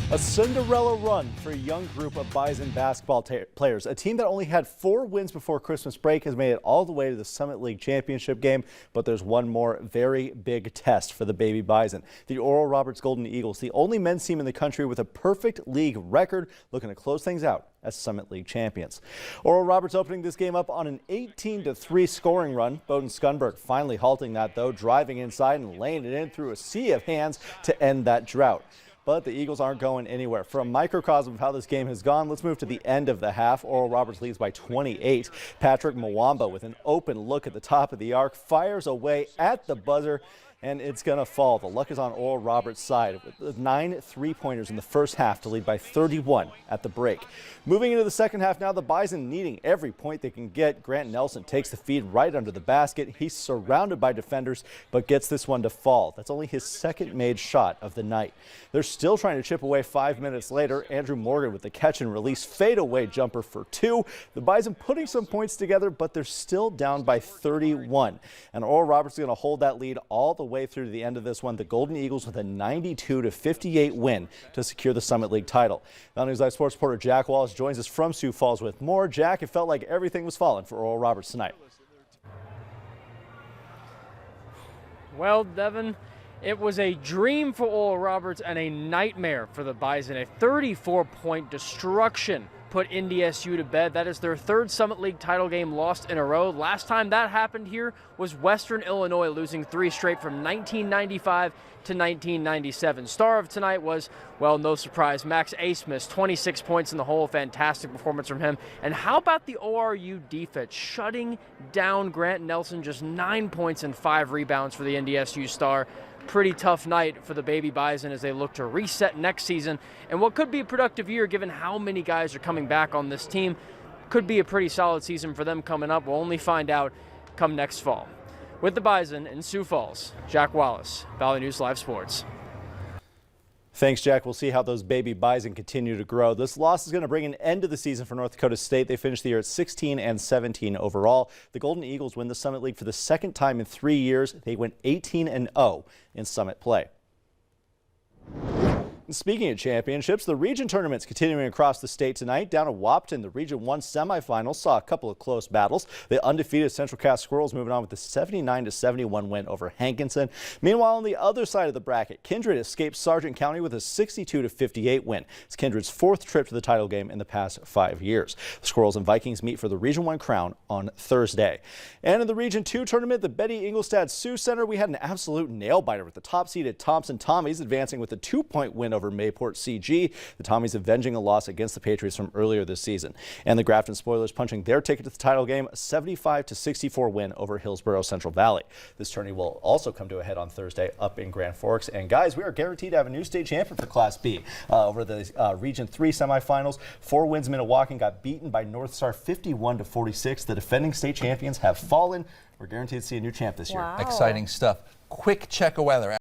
A Cinderella run for a young group of Bison basketball players. A team that only had 4 wins before Christmas break has made it all the way to the Summit League championship game, but there's one more very big test for the Baby Bison. The Oral Roberts Golden Eagles, the only men's team in the country with a perfect league record, looking to close things out as Summit League champions. Oral Roberts opening this game up on an 18-3 scoring run. Bowden Skunberg finally halting that, though, driving inside and laying it in through a sea of hands to end that drought. But the Eagles aren't going anywhere. For a microcosm of how this game has gone, let's move to the end of the half. Oral Roberts leads by 28. Patrick Mwamba, with an open look at the top of the arc, fires away at the buzzer, and it's going to fall. The luck is on Oral Roberts' side, with 9 three-pointers in the first half to lead by 31 at the break. Moving into the second half now, the Bison needing every point they can get. Grant Nelson takes the feed right under the basket. He's surrounded by defenders, but gets this one to fall. That's only his second made shot of the night. They're still trying to chip away 5 minutes later. Andrew Morgan with the catch and release fadeaway jumper for 2. The Bison putting some points together, but they're still down by 31. And Oral Roberts is going to hold that lead all the way through to the end of this one. The Golden Eagles with a 92-58 win to secure the Summit League title. Now, News Live sports reporter Jack Wallace joins us from Sioux Falls with more. Jack, it felt like everything was falling for Oral Roberts tonight. Well, Devin, it was a dream for Oral Roberts and a nightmare for the Bison. A 34-point destruction put NDSU to bed. That is their 3rd Summit League title game lost in a row. Last time that happened here was Western Illinois, losing 3 straight from 1995 to 1997. Star of tonight was, well, no surprise, Max Asmus, 26 points in the hole. Fantastic performance from him. And how about the ORU defense shutting down Grant Nelson? Just 9 points and 5 rebounds for the NDSU star. Pretty tough night for the Baby Bison as they look to reset next season. And what could be a productive year given how many guys are coming back on this team. Could be a pretty solid season for them coming up. We'll only find out come next fall. With the Bison in Sioux Falls, Jack Wallace, Valley News Live Sports. Thanks, Jack. We'll see how those Baby Bison continue to grow. This loss is going to bring an end to the season for North Dakota State. They finished the year at 16-17 overall. The Golden Eagles win the Summit League for the 2nd time in 3 years. They went 18-0 in Summit play. Speaking of championships, the region tournament's continuing across the state tonight. Down at Wahpeton, the Region 1 semifinals saw a couple of close battles. The undefeated Central Cass Squirrels moving on with the 79-71 win over Hankinson. Meanwhile, on the other side of the bracket, Kindred escaped Sargent County with a 62-58 win. It's Kindred's 4th trip to the title game in the past 5 years. The Squirrels and Vikings meet for the Region 1 crown on Thursday. And in the Region 2 tournament, the Betty Engelstad Sioux Center, we had an absolute nail-biter with the top-seeded Thompson Tommies advancing with a 2-point win over Mayport CG. The Tommies avenging a loss against the Patriots from earlier this season. And the Grafton Spoilers punching their ticket to the title game, a 75-64 win over Hillsborough Central Valley. This tourney will also come to a head on Thursday up in Grand Forks. And guys, we are guaranteed to have a new state champion for Class B. Over the Region 3 semifinals, 4 wins Minnewacan got beaten by North Star 51-46. The defending state champions have fallen. We're guaranteed to see a new champ this year. Exciting stuff. Quick check of weather.